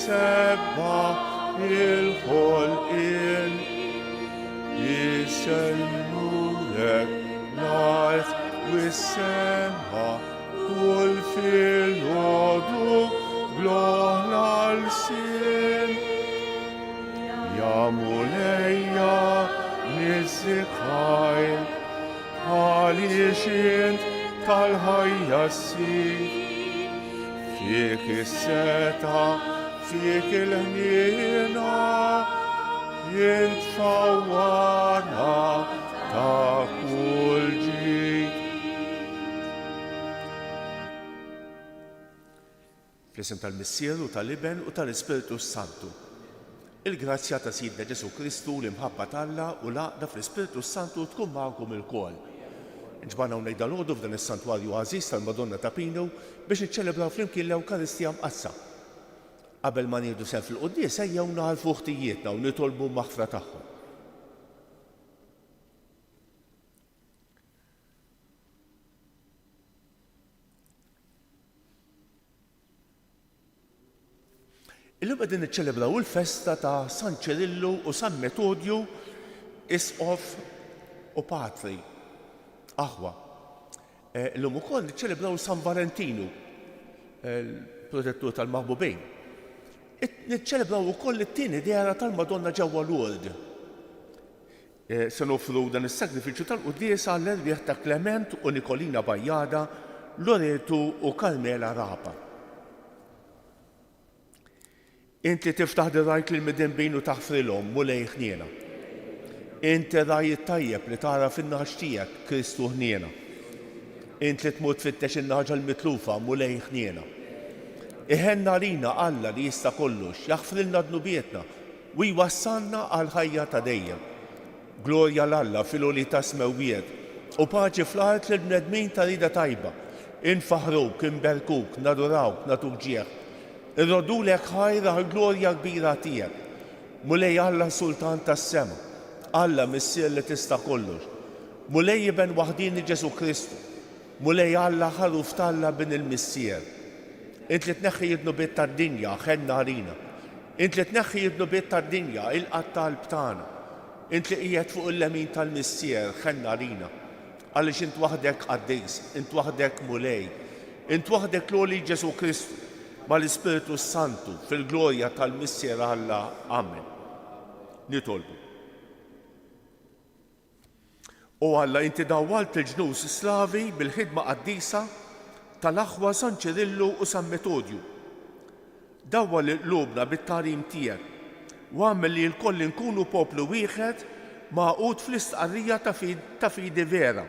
يسبح الخلقين يسلمولك الأرض والسما كل في الوضوء بلوه السين يا مولاي نزقاي عليشين طالها السيف فيك الستا فيك الهنينا ينتفورنا تاكل جيد. Fl-isem tal-Missieru, tal-Iben u tal-Ispiritu Santu. Il-grazzja ta' Sidna Ġesu Kristu l-imħabba tal-Alla u l-għaqda fl-Ispiritu Santu tkun magħkom il-kol. Ġbana hawnhekk dal-għodu f'dan is-santwarju għażiż tal-Madonna ta' Pino biex niċċelebraw flimkien l-Ewkaristija mqassa. Qabel ma nieħdu sehem fil-quddies ejjew naħalfu ħtijietna u nitolbu maħfra tagħhom. Illum qegħdin niċċelebraw il-festa ta' San Ċirillu u San Metodju Isqof u Patri Aħwa. Illum ukoll niċċelebraw San Valentinu, il-protettur tal-Maħbubin. Niċċelebraw ukoll it-tieni dera tal-Madonna ġewwa Lourdes. Se nofru dan is-sagrifiċċju tal-quddies għall-erbieħ ta' Klement u Nikolina Bajjada, Loretu u Karmela Rapa. Inti tiftaħ dirajk lil midinbin u taħfrilhom mulej ħniena. Inti raj it-tajjeb li tara fin-naħġ tiegħek Kristu ħniena. Inti li tmut tfittex in-naħġa l-mitlufa mulej ħniena. Iħenna rina Alla li jista' kollox, jaħfrilna dnubietna u jwassalna għal ħajja ta' dejjem. Glorja l-Alla fil-għoli ta' smewiet u paċi fl-art lill-bnedmin ta' rida tajba. Infaħruk, inberkuk, nadurawk, natuk ġieħ. Irrodulek ħajra l-glorja kbira tiegħek. Mulej Alla Sultan tas-sema, Alla missier li tista' kollox. Mulej Iben waħdini Ġesu Kristu. Mulej Alla ħaruf talla bin il-missier. Int li tneħħi id-nubiet tad-dinja ħenna rina. Int li tneħħi id-nubiet tad-dinja il-qattal btana. Int li qiegħed fuq il-lemin tal-missier ħenna rina. Għaliex int waħdek qaddis, int waħdek mulej. Int waħdek l-għoli Ġesu Kristu mal-Ispiritu Santu fil-glorja tal-missier Alla. Amen. Nitolbu. U Alla inti dawwalt il-ġnus slavi bil-ħidma qaddisa tal-aħwa San Ċirillu u San Metodju. Dawwal qlubna bit-tarim tiegħek u għamel li l-koll nkunu poplu wieħed magħqud fl-istqarrija ta' fidi vera.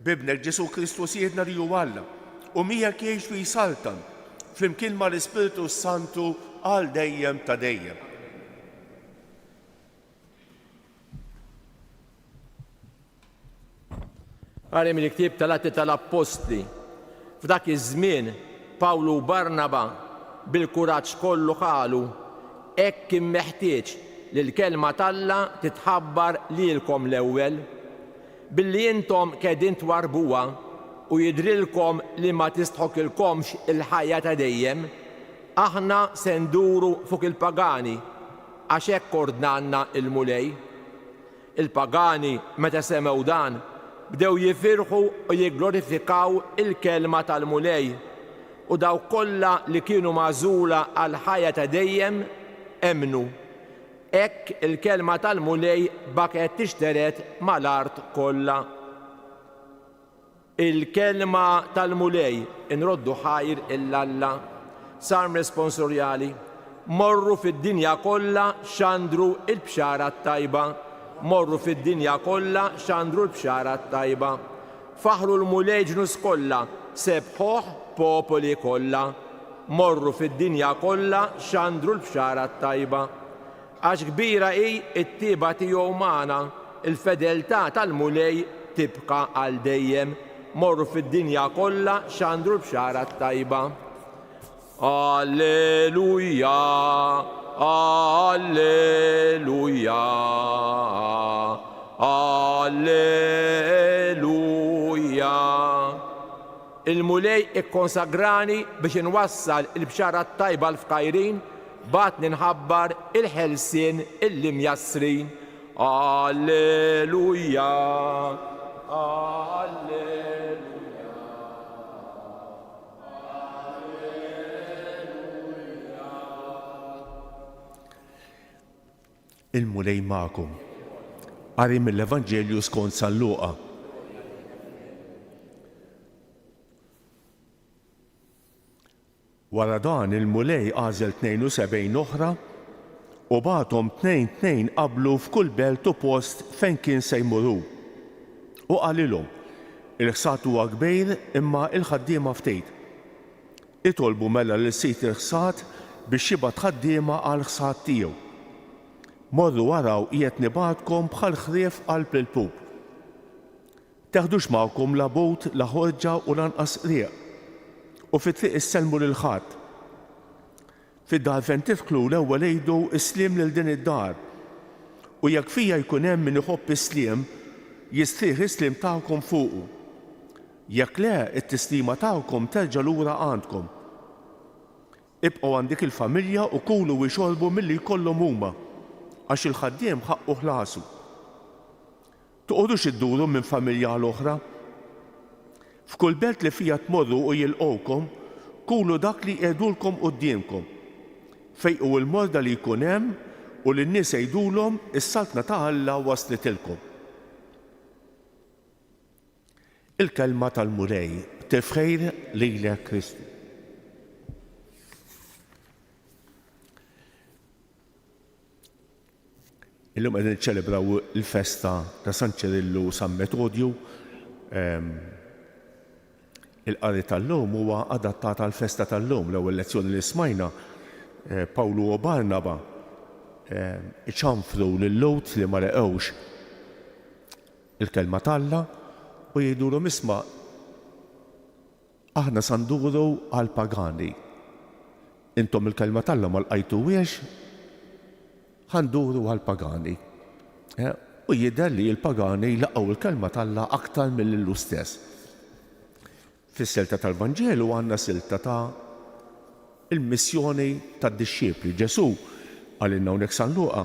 Bibnek Ġesu Kristu siedna riju Alla u miegħek jgħix fi saltan flimkien mal-Ispiritu Santu għal dejjem ta' dejjem. Għalem il-ktib tal-Atti tal-Apostli. F'dak iż-żmien Pawlu u Barnaba bil-kuraġġ kollu qalu hekk kien meħtieġ li l-kelma t'Alla titħabbar lilkom l-ewwel billi intom qegħdin twarbuha u jidrilkom li ma tistħoqilkomx il-ħajja ta' dejjem, aħna se nduru fuq il-pagani għax hekk ordnanna il-mulej. Il-pagani meta semew dan bdew jifirħu u jigglorifikaw il-kelma tal-mulej u daw kollha li kienu magħżula għal ħajja ta' dejjem emnu. Hekk il-kelma tal-mulej baket tixteret mal-art kollha. Il-kelma tal-mulej inroddu ħajr il-Alla. Sarm responsorjali. Morru fid-dinja kollha xandru il-bxara tajba. Morru fid-dinja kollha xandru l-bxara tajba. Faħru l-mulej ġnus kollha sebħuh popoli kollha. Morru fid-dinja kollha xandru l-bxara tajba. Għax kbira hi t-tieba tiegħu magħna, il-fedeltà tal-mulej tibqa' għal dejjem. Morru fid-dinja kollha xandru l-bxara tajba. Alleluja, alleluja, alleluja. il-mulej ikkonsagrani biex inwassal il-bxara tajba l-fqajrin batni nħabbar il-ħelsien illi mjassrin. Alleluja, alleluja, alleluja. Il-mulej ma'kom. Qari mill-Evanġelju skont San Luqa. Wara dan il-mulej għażel 72 oħra u bagħthom 2 qablu f'kull belt u post fejn kien se jmuru. U qalilhom, il-ħsad huwa kbir imma il-ħaddiema ftit. Itolbu mela lil sit il-ħsad biex jibgħat ħaddiema għal ħsad tiegħu. Morru waraw qiegħed nibgħatkom bħal ħrief qalb il-pub. Teħdux magħkom la bowt la ħorġa u lanqas rieq. U fit-triq issellmu lil ħadd. Fid-dar fejn tidħlu l-ewwel għidu islim lil din id-dar. U jekk fija jkun hemm min iħobb isliem, jistrieħ islim tagħkom fuqu. Jekk le, it-tislima tagħkom terġa' lura għandkom. Ibqgħu għandik il-familja u kulu u jxorbu milli jkollhom huma, għax il-ħaddiem ħaqqu ħlasu. Toqgħodux idduru minn familja l-oħra. F'kull belt li fija tmorru u jilqgħukom, kulu dak li jgħidulkom qudiemkom. Fejqu l-morda li jkun hemm u lin-nies jgħidulhom is-saltna ta' Alla waslitilkom. Il-kelma tal-mulej tifħejr lilek Kristu. Illum qegħdin niċċelebraw il-festa ta' San Ċirillu u San Metodju. Il-qari tal-lum huwa adattat għall festa tal-lum. L-ewwel lezzjoni li smajna Pawlu u Barnaba iċanfru lil-Lowt li ma leqgħux il-kelma talla u jgħidulhom isma' aħna sanduru għall-pagani. Intom il-kelma talla ma lqajtuwiex, ħanduru għall-pagani. U jidher li l-pagani laqgħu il-kelma talla aktar mill-Illu stess. Fis-silta tal-Vanġelu għandna silta ta' il-missjoni tad-dixxiepli. Ġesu għalilna hawnhekk San Luqa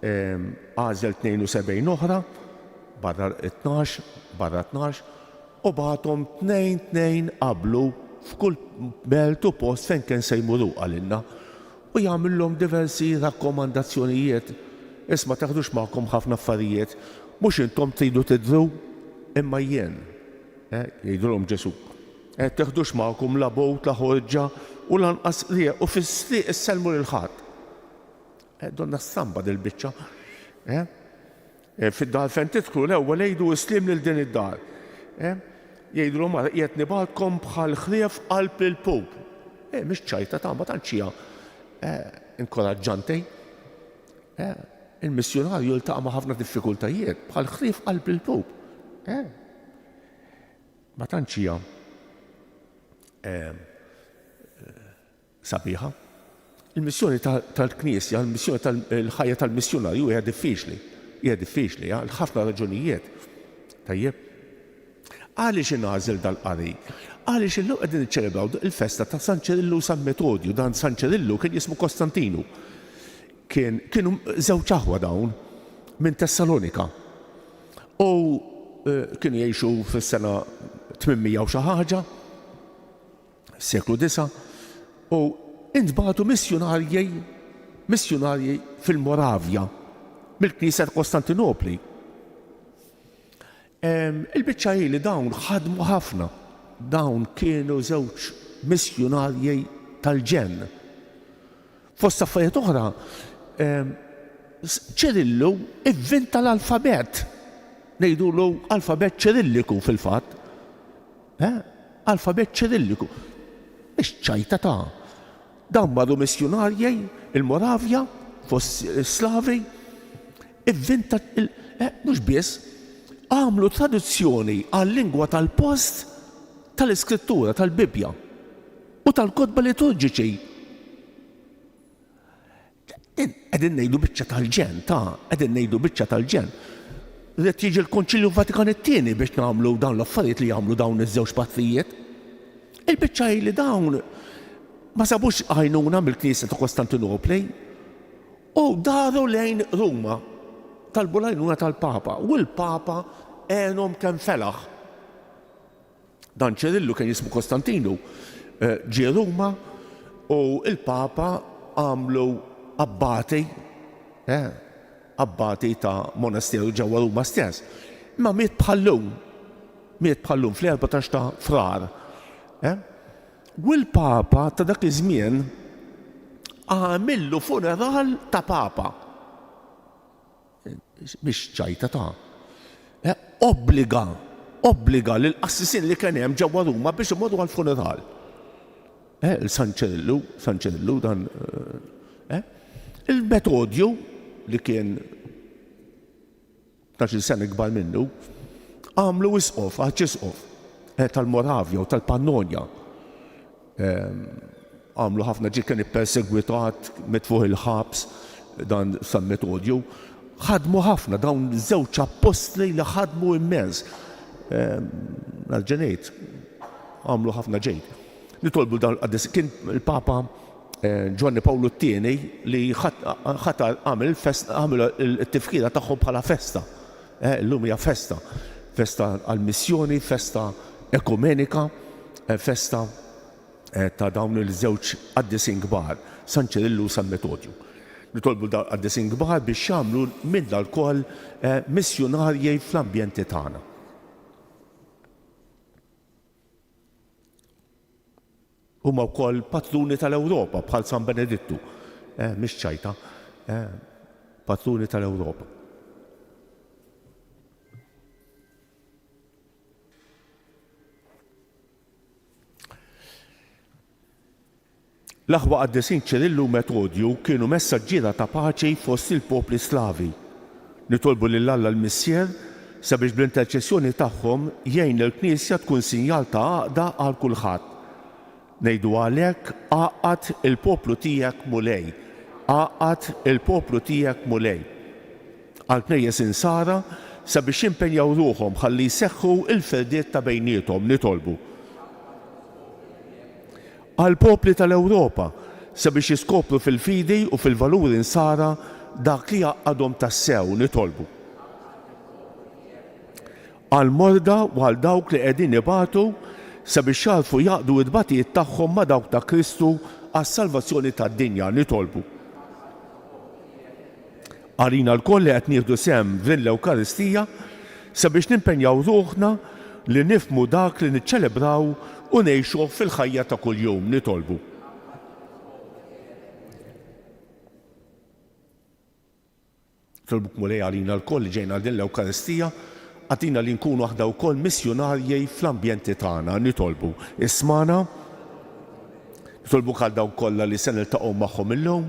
għażel 72 oħra barra 12 u bagħthom 2 qablu f'kull belt u post fejn kien se jmuru għalilna u jagħmilhom diversi rakkomandazzjonijiet. Isma' taħdux magħkom ħafna affarijiet, mhux intom tridu tidru imma jien. Jgħidulhom Ġesu. Teħdux magħkom la bowt la ħorġa u lanqas rieq u fis-sriq issellmu lil ħadd. Donna s-samba dil-biċċa. Fid-dar fejn tidħlu l-ewwel jgħidu islim lil din id-dar. Jgħidulhom ara qiegħed nibgħatkom bħal ħrief qalb il-pub. Mhix ċajta ta' ma tantx hija inkoraġġanti. Il-missjonarju jiltaqa' ma' ħafna diffikultajiet bħal ħrief qalb il-pub. Ma tantx hija sabiħa. Il-missjoni tal-Knisja, il-missjoni tal-ħajja tal-missjonarju hija diffiċli. Hija diffiċli għal ħafna raġunijiet. Tajjeb. Għaliex ingħażel dal-qari? Għaliex illum qegħdin niċċelebraw il-festa ta' San Ċirillu u San Metodju. Dan San Ċirillu kien jismu Kostantinu. Kienu żewġ aħwa dawn minn Tessalonika. U kienu jgħixu fis-sena 800 u xi ħaġa, seklu 9, u intbagħtu missjonarji fil-Moravja mill-Knisja ta' Kostantinopli. Il-biċċa li dawn ħadmu ħafna. Dawn kienu żewġ missjonarji tal-ġenn. Fost affarijiet oħra, Ċirillu ivvinta l-alfabet. Ngħidulu alfabet ċirilliku fil-fatt. Alfabet ċirilliku. Mhix ċajta ta' dawn marru missjonarji il-Moravja fost Slavi ivvinta mhux biss għamlu traduzzjoni għal-lingwa tal-post tal-iskrittura tal-Bibja u tal-kotba liturġiċi. Qegħdin ngħidu biċċa tal-ġen, qegħdin ngħidu biċċa tal-ġen. Rid jiġi l-Konċilju Vatikan it-tieni biex nagħmlu dawn l-affarijiet li jagħmlu dawn iż-żewġ patrijiet. Il-biċċaj li dawn ma sabux għajnuna mill-Knisja ta' Kostantinopli u daru lejn Ruma talbu l-għajnuna tal-Papa u l-Papa għenhom kemm felaħ. Dan Ċerillu kien jismu Kostantinu ġie Ruma u il-Papa għamlu abbati ta' monasteru ġewwa Ruma stess. Ma miet bħallum fl-14 ta' frar. U l-Papa ta' dak iż-żmien għamillu funeral ta' Papa. Mhix ċajta ta' obbliga lill-qassisin li kien hemm ġewwa Ruma biex imorru għall-funeral. San Ċerillu dan il-Metodju li kien 12 sena kbar minnu għamlu arċisqof tal-Moravja u tal-Pannonja. Għamlu ħafna kien ippersegwitat mitfuħ il-ħabs dan San Metodju. ħadmu ħafna dawn żewġ apostli li ħadmu immens. Għal-ġenejt għamlu ħafna ġejt. Nitolbu dawn kien il-Papa Giovanni Paolo II li għamil il-tifkira tagħhom bħala festa. Illum hija festa. Festa għal-missjoni, festa ekumenika, festa ta' dawn il-żewġ qaddisin kbar, San Ċerillu u San Metodju. Nitolbu qaddisin kbar biex jagħmlu minn dal-koll missjonarji fl-ambjenti tagħna. Huma wkoll patruni tal-Ewropa bħal San Benedittu, mhix ċajta, patruni tal-Ewropa. L-aħwa qaddisin Ċerillu u Metodju kienu messaġġiera ta' paċi fost il-popli Slavi. Nitolbu lil Alla l-Missier sabiex bl-interċessjoni tagħhom jgħin il-Knisja tkun sinjal ta' għaqda għal kulħadd. Ngħidu għalhekk għaqad il-poplu tiegħek mulej. Għaqad il-poplu tiegħek mulej. Għall-Knejjes insara sabiex jimpenjaw ruħhom ħalli jseħħu il-ferdiet ta' bejniethom nitolbu. Għal-popli tal-Ewropa sabiex jiskopru fil-fidi u fil-valuri insara dak li għadhom tassew nitolbu. Għal-morda u għal dawk li qegħdin ibatu sabiex jarfu jaqdu id-batijiet tagħhom ma' dawk ta' Kristu għas-salvazzjoni tad-dinja nitolbu. Għalina l-koll li qed nieħdu sehem f'din l-Ewkaristija sabiex nimpenjaw ruħna li nifhmu dak li niċċelebraw u ngħixu fil-ħajja ta' kuljum nitolbu. Tolbuk mulej għalina l-koll li ġejna din l-Ewkaristija, għatina li nkunu aħna wkoll missjonarji fl-ambjenti tagħna nitolbu. Ismana, nitolbuk għal dawk kollha li se niltaqgħu magħhom illum,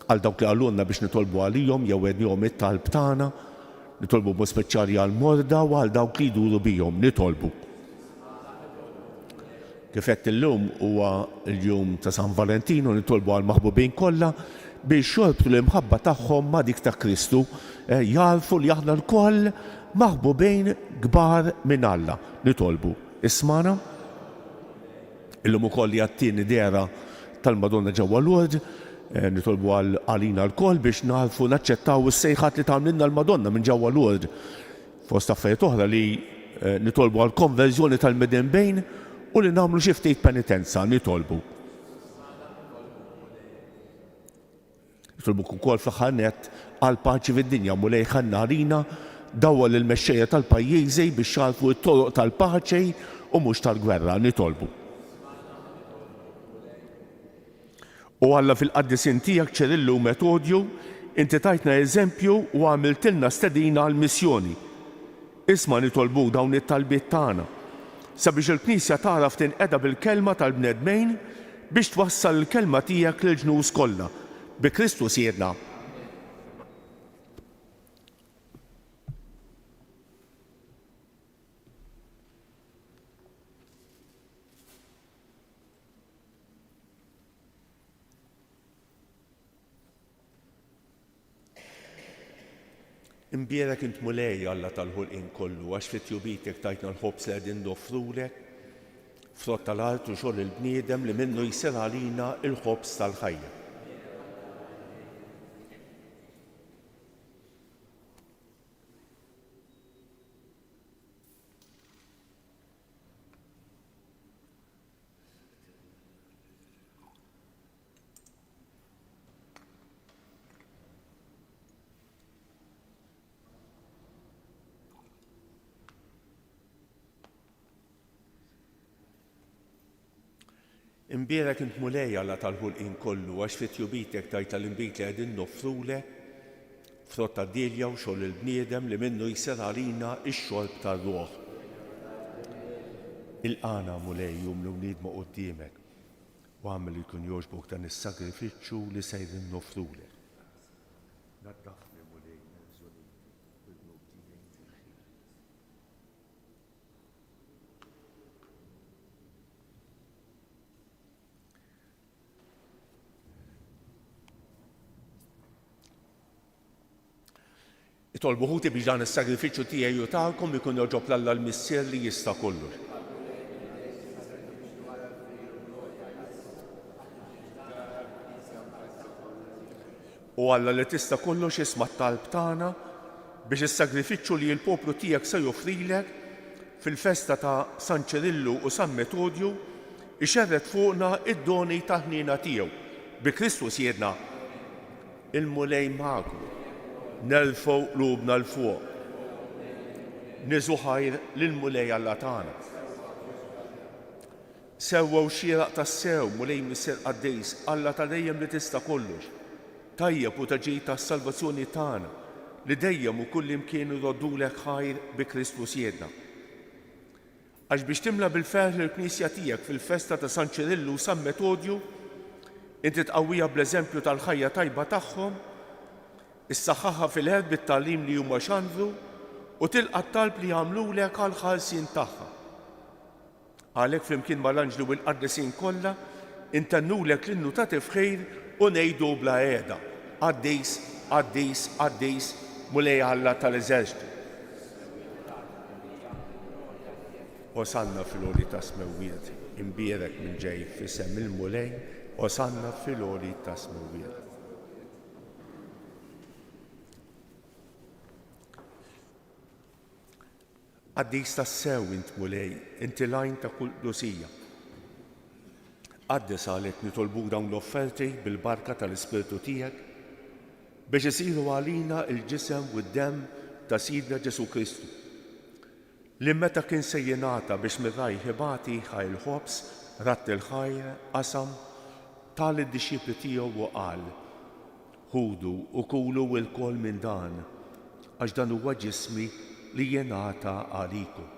għal dawk li għallunna biex nitolbu għalihom jew għednihom it-talb tagħna, nitolbu b'mod speċjali għall-morda u għal dawk li jduru bihom nitolbu. Kif qed illum huwa l-jum ta' San Valentino nitolbu għall-maħbubin kollha biex jorbtu l-imħabba tagħhom ma' dik ta' Kristu, jarfu li aħna l-koll maħbubin kbar minn Alla nitolbu. Ismana, illum ukoll li għat-tieni dera tal-Madonna ġewwa Lourdes, nitolbu għalina l-koll biex narfu naċċettaw is-sejħat li tagħmlilna l-Madonna minn ġewwa Lourdes. Fost affarijiet oħra li nitolbu għall-konverżjoni tal-Medembejn u li nagħmlu xi ftit penitenza nitolbu. Nitolbu ukoll fl-aħħar nett għal paċi fid-dinja mulej ħannarina dawwa lill-mexxejja tal-pajjiżi biex jarfu t-toroq tal-paċi u mhux tal-gwerra nitolbu. U Alla fil-qaddisin tiegħek Ċerillu u Metodju, inti tajtna eżempju u għamiltilna stedina għall-missjoni. Isma' nitolbu dawn it-talbiet tagħna sabiex il-Knisja taraf tinqeda bil-kelma tal-bnedmejn biex twassal il-kelma tiegħek lill-ġnus kollha. Bi Kristu siedna. Imbierek int mulej Alla tal-ħolqien kollu, għax fit-jubitek tajtna l-ħobs li qegħdin nofrulek frott tal-art u xogħol il-bniedem li minnu jsir għalina il-ħobs tal-ħajja. Imbiera kint mulej Alla tal-ħulqien kollu għax fit-tjubitek tajt tal-imbit li qegħdin noffrulek frott tad-dilja u xogħol il-bniedem li minnu jsir għalina x-xorb tar-ruħ. Il-qana mulej jum li niedmu quddiemek u għamel li jkun jogħġbok dan is-sagrifiċċju li sejrin noffrulek. Itolbu ħuti biex dan is-sagrifiċċju tiegħi u tagħkom ikun joġob l-Alla l-Missier li jista' kollox. U Alla li tista' kollox isma' t-talb tagħna biex is-sagrifiċċju li l-poplu tiegħek se joffrilek fil-festa ta' San Ċirillu u San Metodju ixerret fuqna id-doni ta' ħniena tiegħu bi Kristus jedna il-mulej magħkom. Nerfgħu qlubna l-fuq. Niżu ħajr lill-mulej Alla tagħna. Sewwew xieraq tas-sew mulej Missier Qaddejs Alla ta' dejjem li tista' kollox. Tajjeb u taġid tas-salvazzjoni tagħna li dejjem u kull imkien iroddulek ħajr bi Kristus jedna. Għax biex timla bil-ferħ l-Knisja tiegħek fil-festa ta' San Ċirillu u San Metodju, inti tqawwiha bl-eżempju tal-ħajja tajba tagħhom, issaħħaħha fil-ħed bit-tagħlim li huma xandru u tilqa' t-talb li jagħmlulek għall-ħarsien tagħha. Għalhekk flimkien mal-anġlu u l-qaddesin kollha intennulek l-innu ta' tifħir u ngħidu bla qiegħda. Qaddejs, Qaddejs, Qaddejs, mulej Alla tal-Eżerċitu. Osanna fil-għoli ta' smewwiet, imbierek minn ġej f'isem il-mulej, osanna fil-għoli ta' smewwiet. Qaddejs tas-sew int mulej, inti lajn ta' kull qdusija. Qaddes għalhekk nitolbuk dawn l-offerti bil-barka tal-Ispirtu tiegħek biex isiru għalina l-ġisem u d-demm ta' Sidna Ġesu Kristu li meta kien se jingħata biex mir-rajħ ibati ħajr ħobs, ratt il-ħajr, qasam tal id-dixxipli tiegħu u qal: ħudu u kulu l-kol minn dan għax dan huwa ġismi li jingħata għalikom.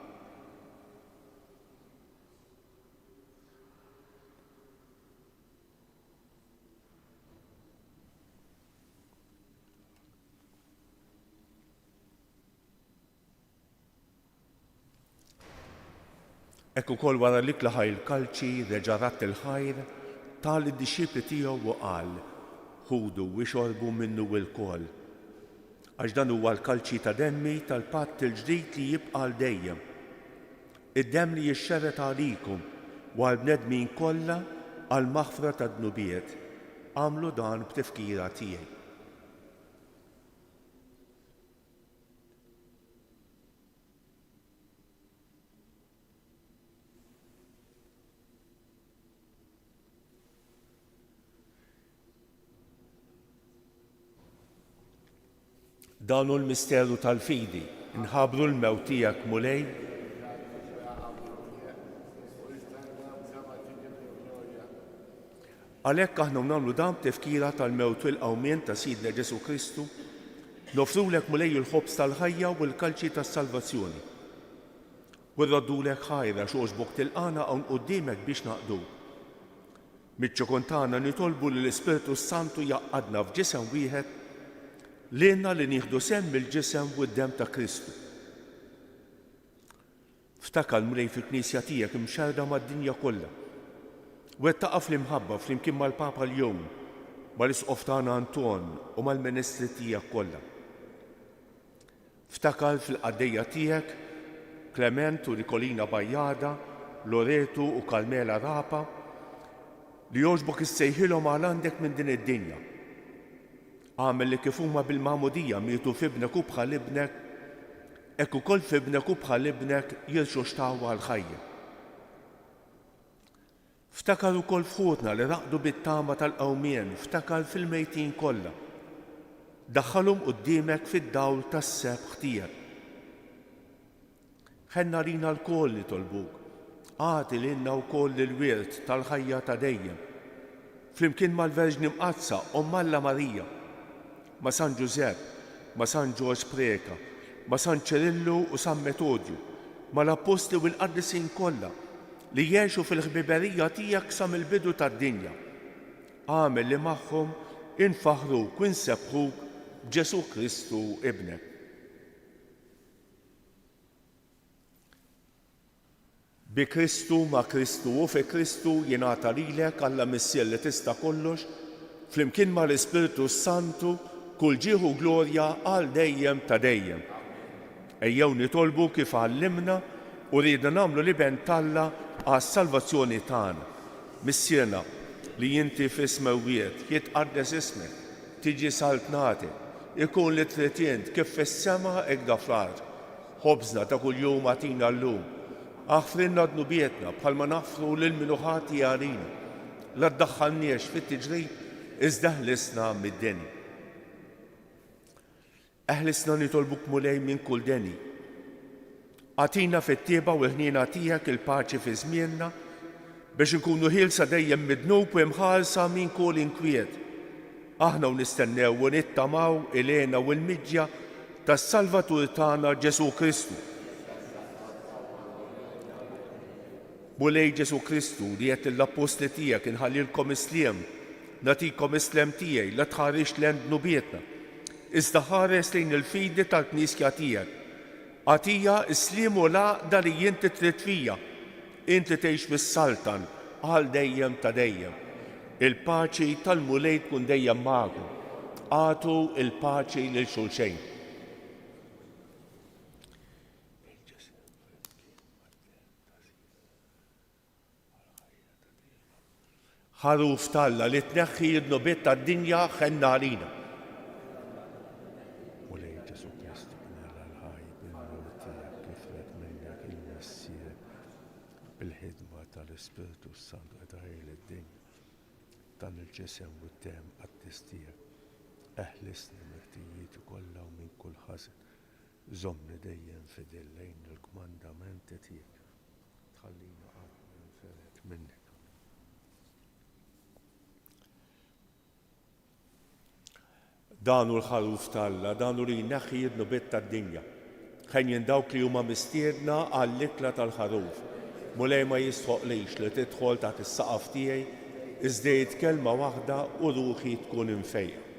Ekk ukoll wara li klaħa il-kalċi reġa' ratt il-ħajr tal id-dixxipli tiegħu u qal: ħudu u xorbu minnu l-kol għax dan huwa l-kalċi ta' demmi tal-patt il-ġdid li jibqa' l dejjem. Id-demm li jixxerret għalikom u għall-bnedmin kollha għal maħfra ta' dnubiet. Għamlu dan b'tifkira tiegħi. Dan hu l-misteru tal-fidi, nħabbru l-mewt tiegħek mulej għalhekk aħna nagħmlu dan b'tifkira tal-mewt u l-qawmien ta' Sidna Ġesu Kristu, nofrulek mulej il-ħobs tal-ħajja u l-kalċi tas-salvazzjoni. U rroddulek ħajra xogħġbok tilqana hawn quddiemek biex naqduk. Miċ-ċokon tagħna nitolbu li l-Ispirtu Santu jaqgħadna f'ġisem wieħed lilna li nieħdu semm il-ġisem u d-demm ta' Kristu. Ftakar mulej fil-Knisja tiegħek imxarda mad-dinja kollha. Wettaqa' fl-imħabba flimkien mal-Papa l-jum, mal-Isqof tagħna Anton u mal-Ministri tiegħek kollha. Ftakar fil-qaddejja tiegħek Klement u Nikolina Bajjada Loreto u Carmela Rapa li jogħġbok issejħilhom għal għandek minn din id-dinja. Għamel li kif huma bil-magħmudija mietu f'ibnek u bħal ibnek, hekk ukoll f'ibnek u bħal ibnek jirxu xtawa għall-ħajja. Ftakar ukoll fħutna li raqdu bit-tama tal-qawmien, ftakar fil-mejtin kollha. Daħħalhom quddiemek fid-dawl tas-sebħ tiegħek. Ħenna rina l-koll nitolbuk, għati lilna wkoll il-wirt tal-ħajja ta' dejjem. Flimkien mal-Verġni Mqazza Omm Alla Marija, ma' San Ġusepp, ma' San Ġorġ Preka, ma' San Ċerillu u San Metodju, ma' l-Apostli u l-Qaddisin kollha li jgħixu fil-ħbiberija tiegħek sa mill-bidu tad-dinja. Għamel li magħhom infaħruk u nsebħuk b'Ġesu Kristu ibnek. Bi Kristu ma' Kristu u fi Kristu jingħata lilek Alla Missier li tista' kollox, flimkien mal-Ispiritu Santu kull ġieħu glorja għal dejjem ta' dejjem. Ejjew nitolbu kif għallimna u rridna nagħmlu li ben Alla għas-salvazzjoni tagħna. Missierna li inti f'ismewiet jitqaddes ismek, tiġi saltnati, ikun li trid int kif fis-sema hekk da fl-ard. Ħobżna ta' kuljum agħtina llum. Aħfrinna dnubietna bħalma naħfru lil min ħati għalina. La ddaħħalniex fit-tiġrib iżda ħlisna mid-deni. Eħlisna nitolbuk mulej minn kull deni. Għatina fit-tieba u l-ħniena tiegħek il-paċi fi żmienna biex inkunu ħielsa dejjem midnub u imħalsa minn kull inkwiet. Aħna u nistennew u nittamaw il-għena u l-miġja tas-Salvatur tagħna Ġesu Kristu. Mulej Ġesu Kristu li qed l-Apostli tiegħek inħallilkom isliem, nagħtikom islem tiegħi la tħarrix lejn dnubietna. Iżda ħares lejn il-fidi tal-Knisja tiegħek. Għatija isliem u l-għaqda li inti trid fija. Inti tgħix fis-Saltan għal dejjem ta' dejjem. Il-paċi tal-mulej tkun dejjem magħkom. Għatu il-paċi lil xulxejn. Ħaruf talla li tneħħi d-nubiet tad-dinja ħenna għalina. Mulej Ġesu Kristu nara l-ħaj bil-nur tiegħek kif red minnek il-Messier bil-ħidma tal-Ispiritu Santu qed ħejl id-dinja dan il-ġisem u d-dem qaddis tiegħek. Eħlisni meħtijiet kollha u minn kull ħażin. Żommni dejjem fidel lejn il-kmandamenti tiegħek. Tħallina qatt minferet minnek. Danu l-ħaruf talla, danu li jneħħi d-nubiet tad-dinja. Ħejjin dawk li huma mistiedna għall-ikla tal-ħaruf. Mulej ma jistħoqlix li tidħol taħt is-saqaf tiegħi iżda kelma waħda u ruħi tkun imfejqa.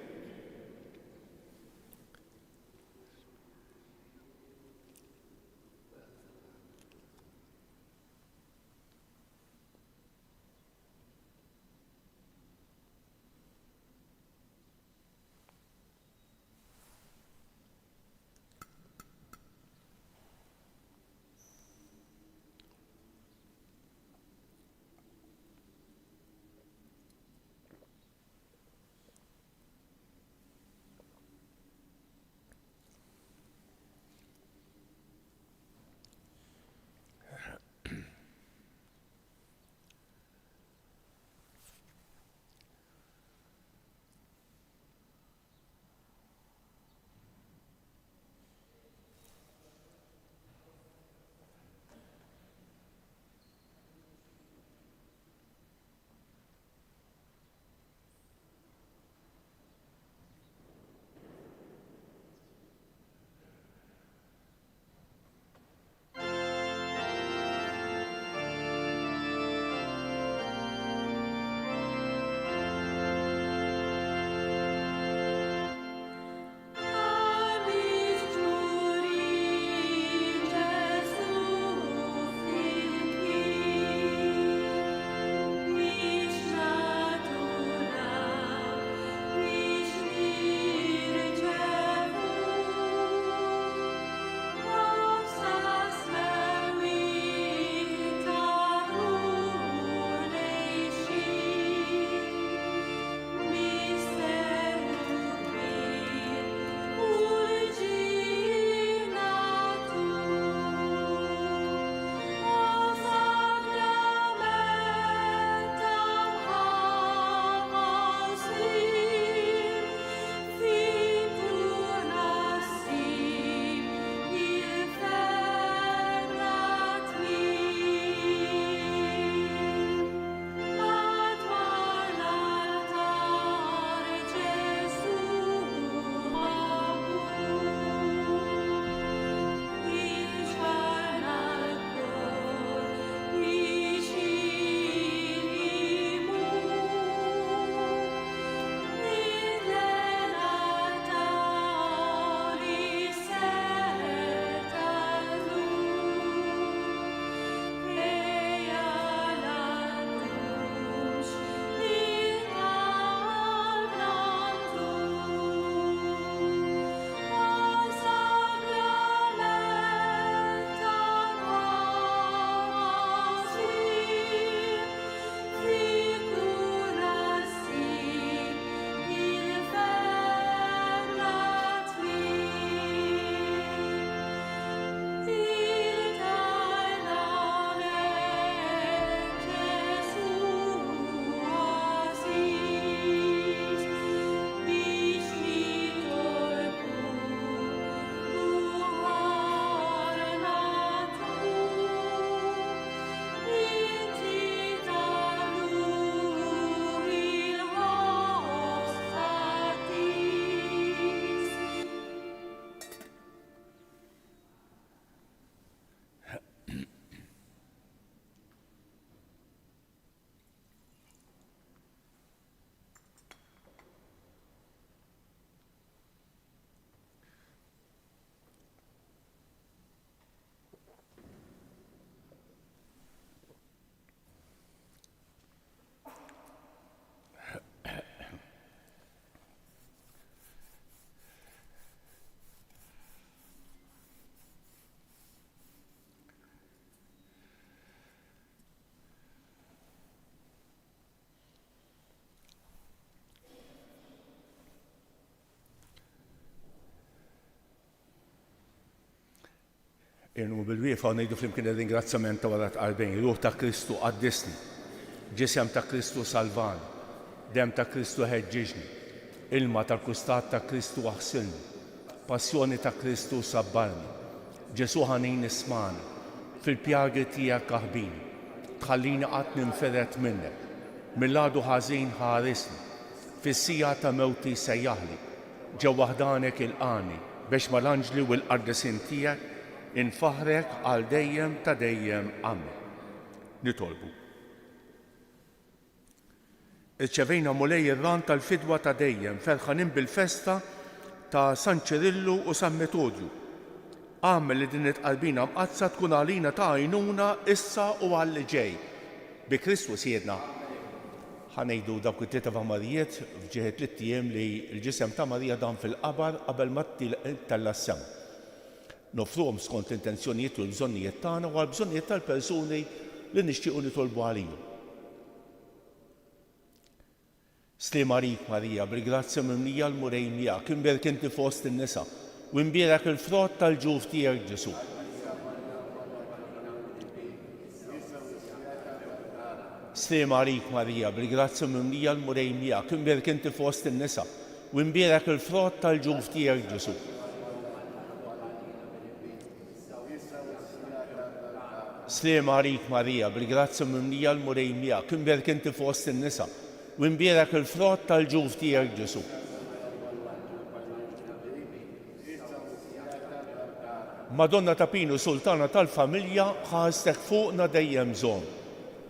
Irnu bil-wiefa ngħidu flimkien ir-ringrazzjament wara tqarbejn, ruħ ta' Kristu qaddisni, ġisem ta' Kristu salvani, dem ta' Kristu ħeġġiġni, ilma tal-kustat ta' Kristu aħsilni, passjoni ta' Kristu sabbarni, Ġesu ħanin ismani, fil-pjagi tiegħek aħbini, tħallini qatt ninferet minnek, mill-għadu ħażin ħarisni, fis-sija ta' mewti sejjaħli, ġew waħdanek il-qani biex mal-anġli u l-qardisin tiegħek infaħrek għal dejjem ta' dejjem amen. Nitolbu. Irċevejna mulej ir-ran tal-fidwa ta' dejjem ferħanin bil-festa ta' San Ċirillu u San Metodju. Għamel li din it-qalbina mqazza tkun għalina ta' għajnuna issa u għalli ġej. Bi Kristu siedna. Ħanejdu dawk it-tliet Avamarijiet f'ġieħed tliet ijiem li l-ġisem ta' Marija dan fil-qabar qabel ma tal-assem. Nofruhom skont l-intenzjonijiet u l-bżonnijiet tagħna u għall-bżonnijiet tal-persuni li nixtiequ nitolbu għalihom. Sliem għalik Marija, bil-grazzja mimlija l-murej miegħek, imbierek inti fost in-nisa, u imbierek il-frott tal-ġuf tiegħek Ġesu. Sliem għalik Marija, bil-grazzja mimlija l-murej miegħek, imbierek inti fost in-nisa, u imbierek il-frott tal-ġuf tiegħek Ġesu. Sliem għalik Marija, bil-grazzja mimlija l-murej miegħek, imbierek inti fost in-nisa, u imbierek il-frott tal-ġuf tiegħek Ġesu. Madonna ta' Pinu, Sultana tal-familja, ħastek fuqna dejjem bżonn,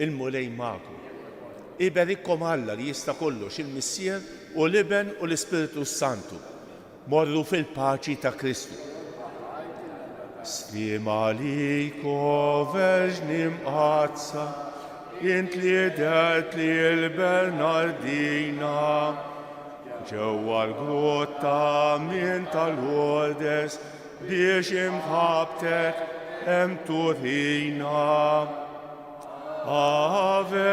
il-mulej magħkom. Iberikkom Alla li jista' kollox il-Missier u l-Iben u l-Ispiritu Santu. Morru fil-paċi ta' Kristu. Sliem għaliko Verġni mqazza, int li det li l-Bernardina, ġewwa l-grotta minn tal-Ħordes biex imħabtek hemm turina. Ave